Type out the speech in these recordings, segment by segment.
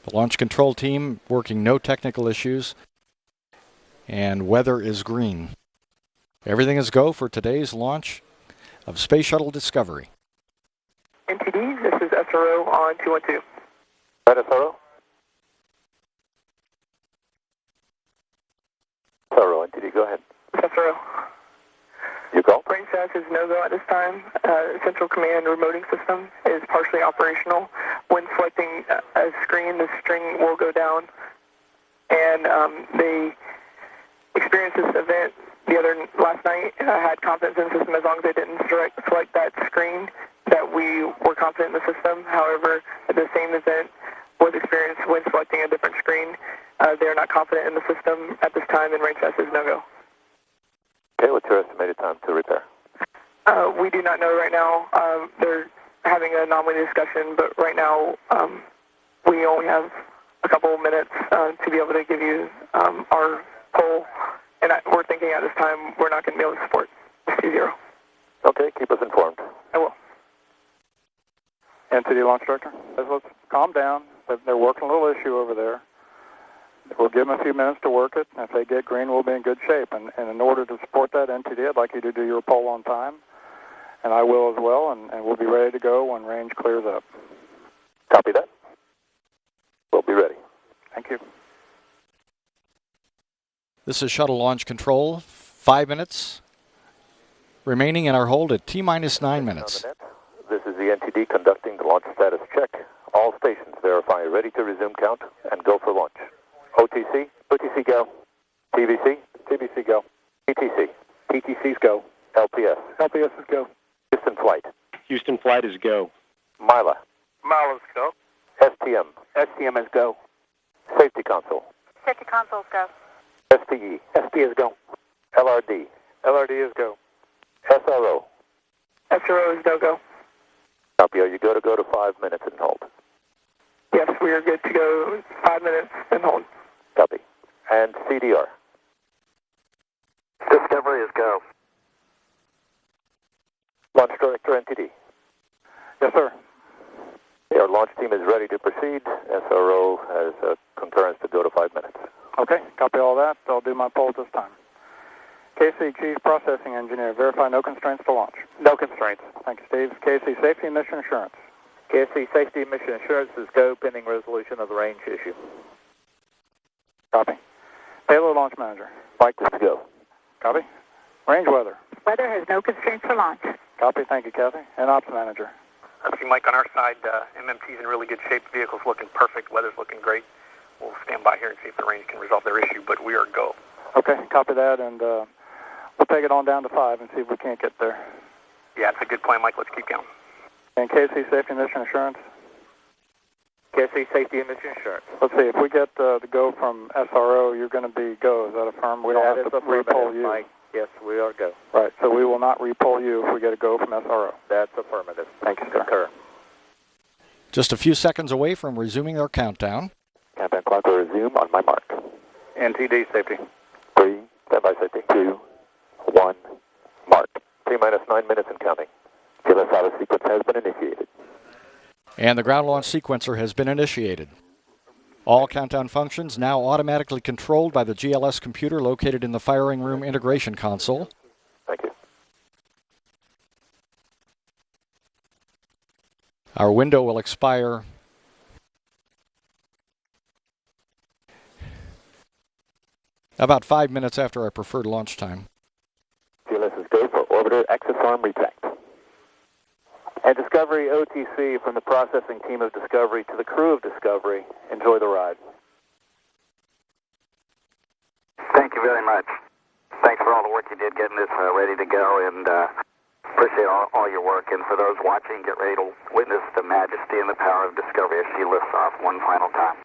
The launch control team working no technical issues, and weather is green. Everything is go for today's launch of Space Shuttle Discovery. NTD, this is SRO on 212. Right, SRO? SRO, NTD, go ahead. SRO. You go. Range status is no-go at this time. Central command remoting system is partially operational. When selecting a screen, the string will go down. And they experienced this event last night. Had confidence in the system as long as they didn't select that screen, that we were confident in the system. However, the same event was experienced when selecting a different screen. They are not confident in the system at this time, and range status is no-go. Okay, what's your estimated time to repair? We do not know right now. They're having an anomaly discussion, but right now we only have a couple of minutes to be able to give you our poll, and we're thinking at this time we're not going to be able to support C0. Okay, keep us informed. I will. NTD Launch Director, let's calm down. They're working a little issue over there. We'll give them a few minutes to work it, and if they get green, we'll be in good shape. And in order to support that, NTD, I'd like you to do your poll on time, and I will as well, and we'll be ready to go when range clears up. Copy that. We'll be ready. Thank you. This is Shuttle Launch Control. 5 minutes remaining in our hold at T-minus 9 minutes. This is the NTD conducting the launch status check. All stations verify ready to resume count and go for launch. OTC, OTC go. TVC, TVC go. PTC, PTC's go. LPS, LPS is go. Houston flight. Houston flight is go. Mila. Mila's go. STM. STM is go. Safety console. Safety consoles go. SPE. SPE is go. LRD. LRD is go. SRO. SRO is no-go. Copy. Are you go to 5 minutes and hold? Yes, we are good to go. 5 minutes and hold. Copy. And CDR. Discovery is go. Launch Director NTD. Yes, sir. Our launch team is ready to proceed. SRO has concurrence to go to 5 minutes. Okay, copy all that. I'll do my poll this time. KC Chief Processing Engineer, verify no constraints to launch. No constraints. Thank you, Steve. KC Safety and Mission Assurance. KSC Safety and Mission Assurance is go pending resolution of the range issue. Copy. Payload Launch Manager. Mike, this is go. Copy. Range Weather. Weather has no constraints for launch. Copy. Thank you, Kathy. And Ops Manager. See, Mike, on our side, MMT's in really good shape. The vehicle's looking perfect. Weather's looking great. We'll stand by here and see if the range can resolve their issue, but we are go. Okay, copy that, and we'll take it on down to 5 and see if we can't get there. Yeah, it's a good plan, Mike. Let's keep going. And KC Safety and Mission Assurance. KSC Safety and Mission Assurance. Let's see, if we get the go from SRO, you're going to be go. Is that affirmed? We don't have to re-poll you. Mike. Yes, we are go. Right, so we will not re-poll you if we get a go from SRO. That's affirmative. Thank you, sir. Concur. Just a few seconds away from resuming their countdown. Countdown clock will resume on my mark. NTD Safety. 3, standby safety. 2, 1, mark. T-minus 9 minutes and counting. GLS auto sequence has been initiated. And the ground launch sequencer has been initiated. All countdown functions now automatically controlled by the GLS computer located in the firing room integration console. Thank you. Our window will expire about 5 minutes after our preferred launch time. GLS is go for orbiter access arm retract. And Discovery OTC from the processing team of Discovery to the crew of Discovery. Enjoy the ride. Thank you very much. Thanks for all the work you did getting this ready to go, and appreciate all your work. And for those watching, get ready to witness the majesty and the power of Discovery as she lifts off one final time.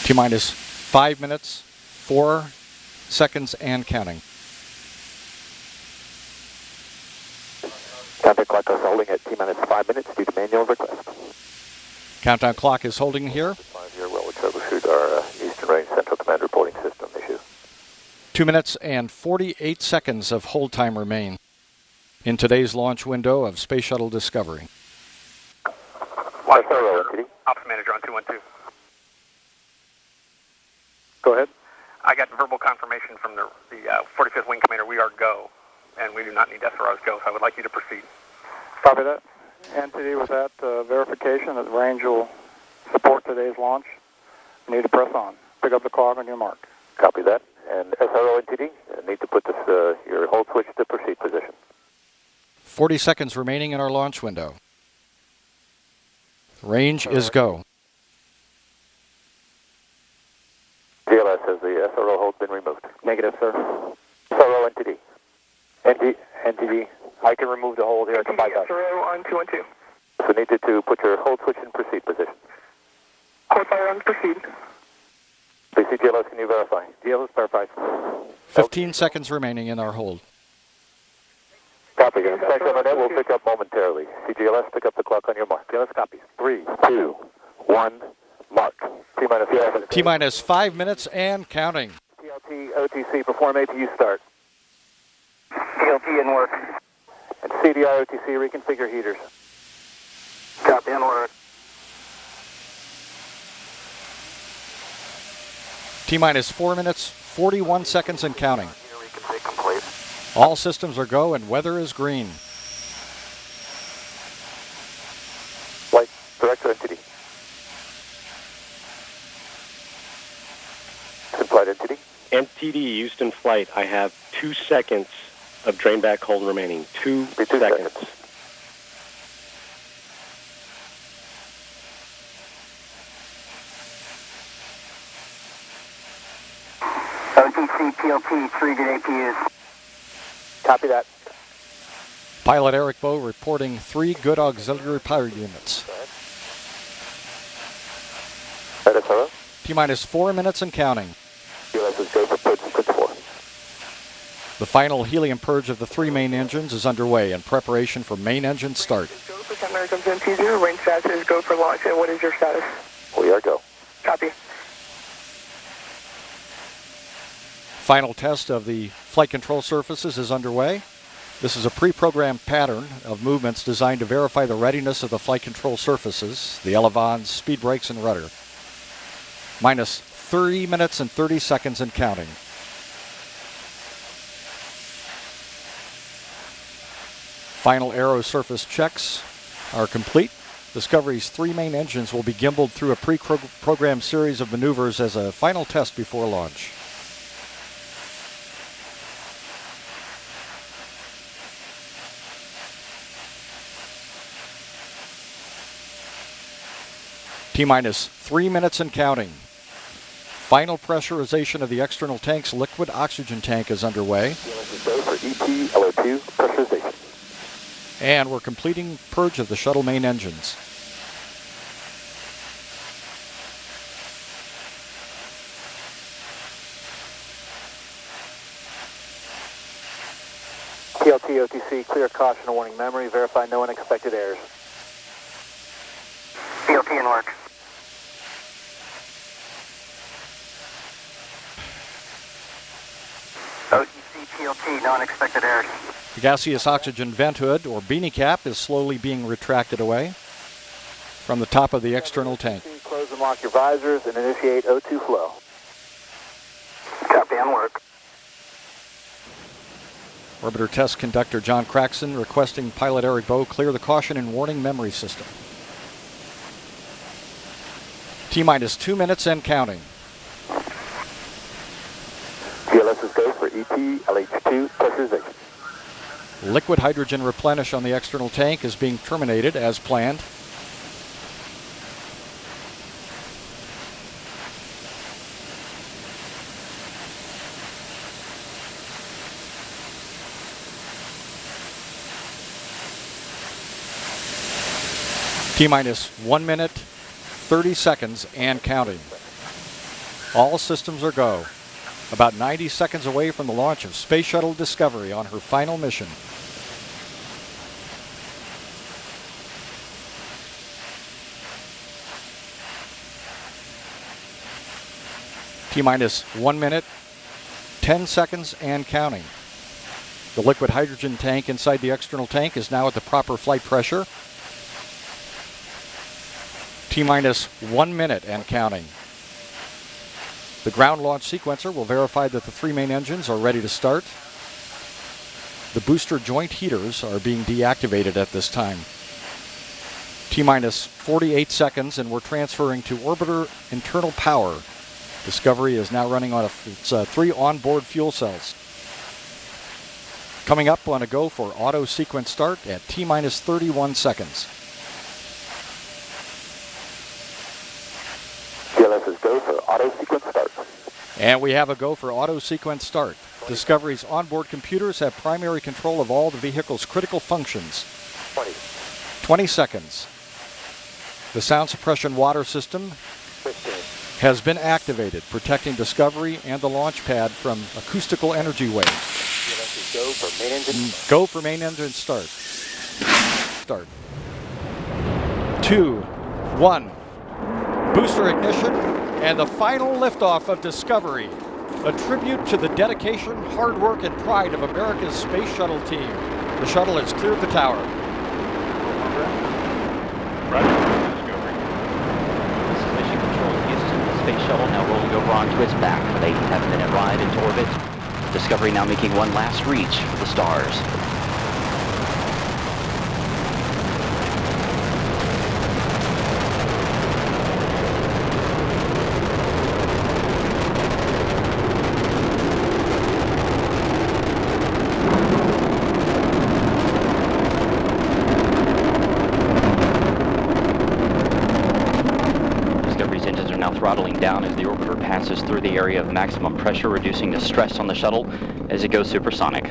T-minus 5 minutes, 4 seconds, and counting. Countdown clock is holding at T-minus 5 minutes due to manual request. Countdown clock is holding here. 5 here, well, we troubleshoot our Eastern Range Central Command reporting system issue. 2 minutes and 48 seconds of hold time remain. in today's launch window of Space Shuttle Discovery. Ops Manager on 212. Go ahead. I got verbal confirmation from the 45th Wing Commander. We are go, and we do not need SROs go, so I would like you to proceed. Copy that. NTD with that verification that the range will support today's launch. You need to press on. Pick up the clock on your mark. Copy that. And SRO NTD, need to put this your hold switch to proceed position. 40 seconds remaining in our launch window. Range is go. GLS, has the SRO hold been removed? Negative, sir. SRO NTD. NTD, I can remove the hold here at the bypass. SRO on 212. So needed to put your hold switch in proceed position. Hold fire on proceed. BC GLS, can you verify? GLS verified. 15 seconds remaining in our hold. Copy. Check on that. We'll pick up momentarily. CGLS, pick up the clock on your mark. GLS copies. 3, 2, 1, mark. T-minus 5 minutes. T-minus 5 minutes and counting. TLT, OTC, perform APU start. TLT in work. And CDI, OTC, reconfigure heaters. Copy in work. T-minus 4 minutes, 41 seconds and counting. Reconfig complete. All systems are go and weather is green. Flight director entity. Flight entity. NTD Houston flight. I have 2 seconds of drain back hold remaining. 2 seconds. OTC, PLT, 3 good APUs. Copy that. Pilot Eric Bowe reporting 3 good auxiliary power units. That is hello. T-minus 4 minutes and counting. GLS is go for purge and principal. The final helium purge of the 3 main engines is underway in preparation for main engine start. Go for Captain American MT0. Range status is go for launch. And what is your status? We are go. Copy. Final test of the flight control surfaces is underway. This is a pre-programmed pattern of movements designed to verify the readiness of the flight control surfaces, the elevons, speed brakes, and rudder. Minus 30 minutes and 30 seconds and counting. Final aero surface checks are complete. Discovery's 3 main engines will be gimbaled through a pre-programmed series of maneuvers as a final test before launch. T-minus 3 minutes and counting. Final pressurization of the external tank's liquid oxygen tank is underway. Go for ET LO2 pressurization. And we're completing purge of the shuttle main engines. TLT, OTC, clear caution and warning memory. Verify no unexpected errors. TLT in work. OTC, TLT, no unexpected errors. The gaseous oxygen vent hood, or beanie cap, is slowly being retracted away from the top of the external tank. Close and lock your visors and initiate O2 flow. Copy on work. Orbiter test conductor John Craxton requesting pilot Eric Bowe clear the caution and warning memory system. T-minus 2 minutes and counting. GLS is go for ET LH2 pressurization. Liquid hydrogen replenish on the external tank is being terminated as planned. T-minus 1 minute, 30 seconds and counting. All systems are go. About 90 seconds away from the launch of Space Shuttle Discovery on her final mission. T-minus 1 minute, 10 seconds and counting. The liquid hydrogen tank inside the external tank is now at the proper flight pressure. T-minus 1 minute and counting. The ground launch sequencer will verify that the 3 main engines are ready to start. The booster joint heaters are being deactivated at this time. T-minus 48 seconds and we're transferring to orbiter internal power. Discovery is now running on its 3 onboard fuel cells. Coming up on a go for auto sequence start at T-minus 31 seconds. GLS is go for auto sequence start. And we have a go for auto sequence start. Discovery's onboard computers have primary control of all the vehicle's critical functions. 20 seconds. The sound suppression water system 15. has been activated, protecting Discovery and the launch pad from acoustical energy waves. GLS is go for main engine. Go for main engine start. Start. 2, 1. Booster ignition and the final liftoff of Discovery. A tribute to the dedication, hard work, and pride of America's space shuttle team. The shuttle has cleared the tower. Roger, Discovery. This is Mission Control Houston. The space shuttle now rolling over onto its back for the 8.5-minute ride into orbit. Discovery now making one last reach for the stars. Throttling down as the orbiter passes through the area of maximum pressure, reducing the stress on the shuttle as it goes supersonic.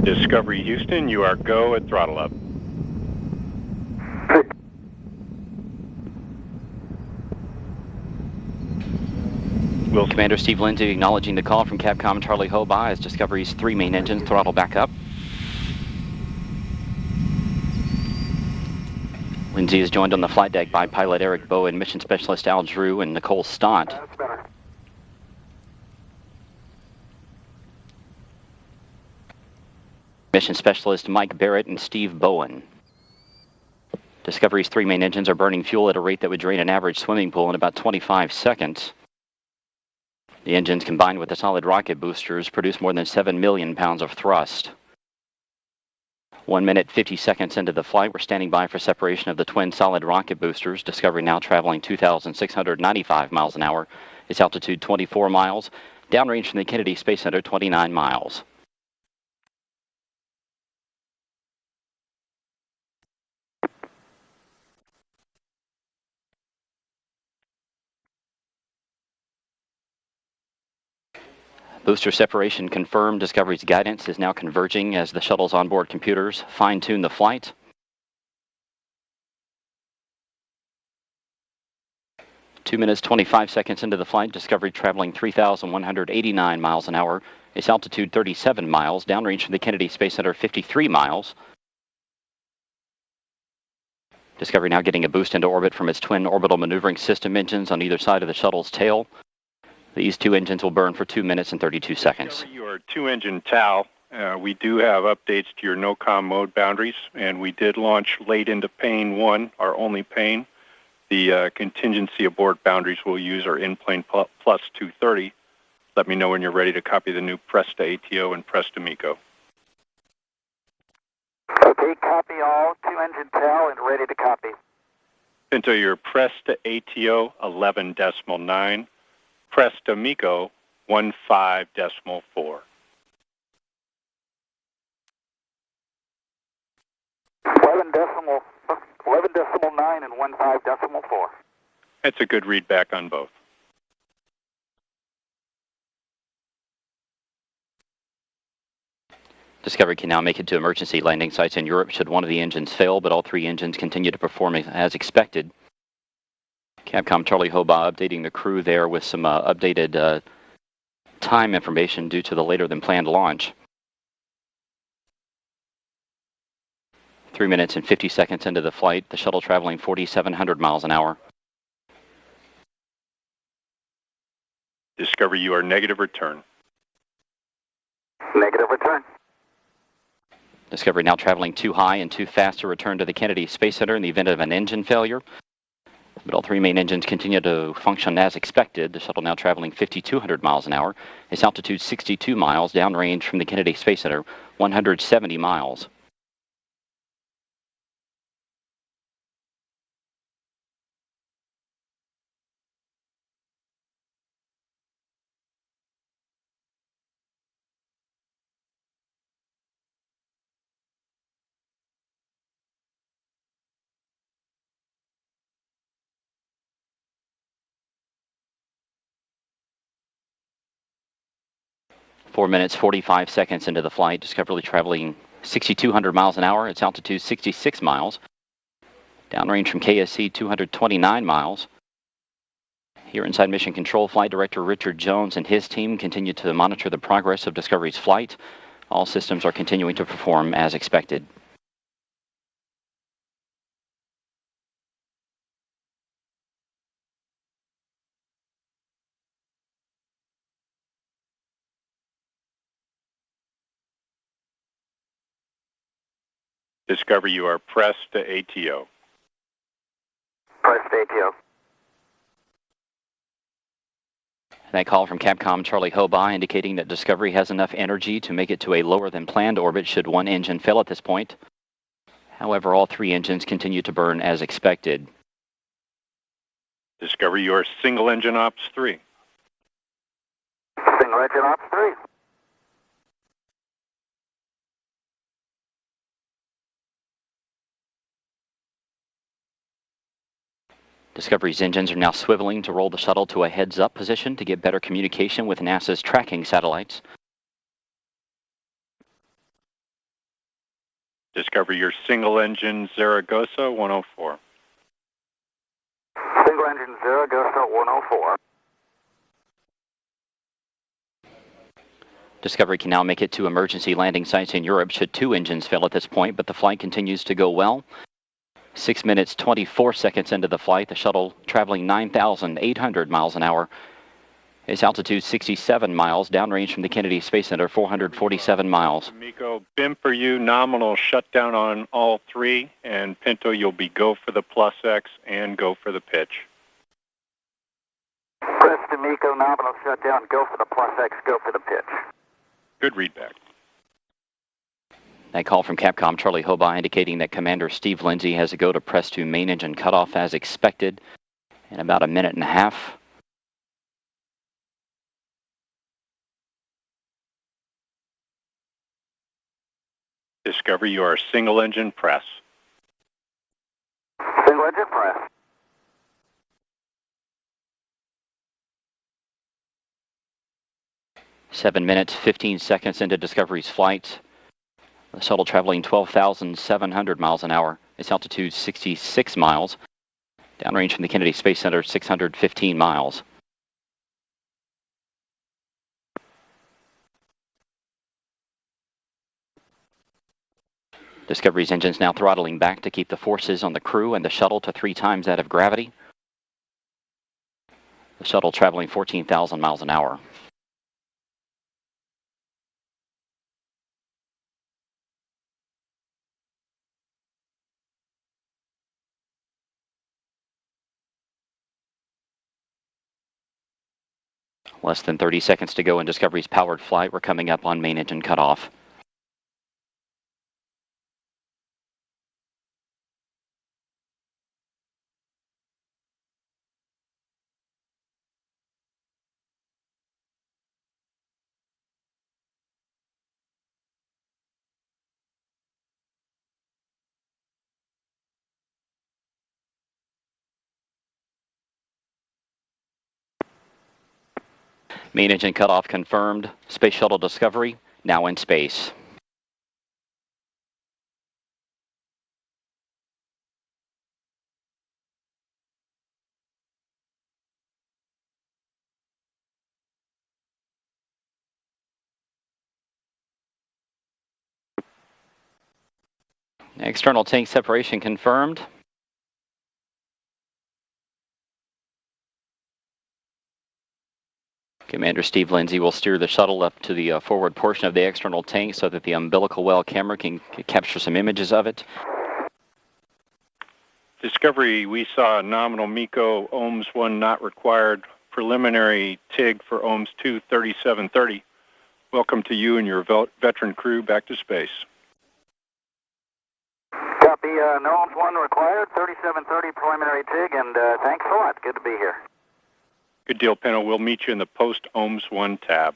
Discovery Houston, you are go at throttle up. Will Commander Steve Lindsay acknowledging the call from Capcom Charlie Hoba as Discovery's 3 main engines throttle back up. Lindsay is joined on the flight deck by pilot Eric Bowen, mission specialist Al Drew, and Nicole Stott. That's better. Mission specialist Mike Barrett and Steve Bowen. Discovery's 3 main engines are burning fuel at a rate that would drain an average swimming pool in about 25 seconds. The engines, combined with the solid rocket boosters, produce more than 7 million pounds of thrust. 1 minute, 50 seconds into the flight, we're standing by for separation of the twin solid rocket boosters. Discovery now traveling 2,695 miles an hour. Its altitude 24 miles. Downrange from the Kennedy Space Center, 29 miles. Booster separation confirmed. Discovery's guidance is now converging as the shuttle's onboard computers fine-tune the flight. Two minutes, 25 seconds into the flight, Discovery traveling 3,189 miles an hour. Its altitude 37 miles, downrange from the Kennedy Space Center 53 miles. Discovery now getting a boost into orbit from its twin orbital maneuvering system engines on either side of the shuttle's tail. These 2 engines will burn for 2 minutes and 32 seconds. Your 2-engine TAL. We do have updates to your no-com mode boundaries, and we did launch late into pane 1, our only pane. The contingency aboard boundaries we'll use are in-plane plus 230. Let me know when you're ready to copy the new Presta ATO and Presta MECO. Okay, copy all. 2-engine TAL and ready to copy. Pinto, your Presta ATO 11.9. Presta MECO 15.4. 11.9 and 15.4. That's a good readback on both. Discovery can now make it to emergency landing sites in Europe should one of the engines fail, but all 3 engines continue to perform as expected. Capcom Charlie Hoba updating the crew there with some updated time information due to the later than planned launch. 3 minutes and 50 seconds into the flight, the shuttle traveling 4,700 miles an hour. Discovery, you are negative return. Negative return. Discovery now traveling too high and too fast to return to the Kennedy Space Center in the event of an engine failure. But all three main engines continue to function as expected. The shuttle now traveling 5,200 miles an hour. Its altitude 62 miles, downrange from the Kennedy Space Center 170 miles. Four minutes, 45 seconds into the flight. Discovery traveling 6,200 miles an hour. Its altitude 66 miles. Downrange from KSC 229 miles. Here inside Mission Control, Flight Director Richard Jones and his team continue to monitor the progress of Discovery's flight. All systems are continuing to perform as expected. Discovery, you are pressed to ATO. Press ATO. That call from Capcom Charlie Hobaugh indicating that Discovery has enough energy to make it to a lower than planned orbit should one engine fail at this point. However, all three engines continue to burn as expected. Discovery, you are single engine ops 3. Single engine ops 3. Discovery's engines are now swiveling to roll the shuttle to a heads-up position to get better communication with NASA's tracking satellites. Discovery, your single engine Zaragoza 104. Single engine Zaragoza 104. Discovery can now make it to emergency landing sites in Europe should two engines fail at this point, but the flight continues to go well. 6 minutes, 24 seconds into the flight, the shuttle traveling 9,800 miles an hour. Its altitude 67 miles, downrange from the Kennedy Space Center 447 miles. Miko, BIM for you, nominal shutdown on all three, and Pinto, you'll be go for the plus X and go for the pitch. Press to Miko, nominal shutdown, go for the plus X, go for the pitch. Good readback. That call from Capcom Charlie Hobaugh indicating that Commander Steve Lindsay has to go to press to main engine cutoff as expected in about a minute and a half. Discovery, you are single engine press. Single engine press. Seven minutes, 15 seconds into Discovery's flight. The shuttle traveling 12,700 miles an hour. Its altitude 66 miles. Downrange from the Kennedy Space Center 615 miles. Discovery's engines now throttling back to keep the forces on the crew and the shuttle to 3 times that of gravity. The shuttle traveling 14,000 miles an hour. Less than 30 seconds to go in Discovery's powered flight. We're coming up on main engine cutoff. Main engine cutoff confirmed. Space Shuttle Discovery now in space. External tank separation confirmed. Commander Steve Lindsay will steer the shuttle up to the forward portion of the external tank so that the umbilical well camera can capture some images of it. Discovery, we saw nominal MECO, ohms 1 not required, preliminary TIG for ohms 2, 3730. Welcome to you and your veteran crew back to space. Copy, no ohms 1 required, 3730 preliminary TIG, and thanks a lot. Good to be here. Good deal, Pinto. We'll meet you in the post ohms 1 tab.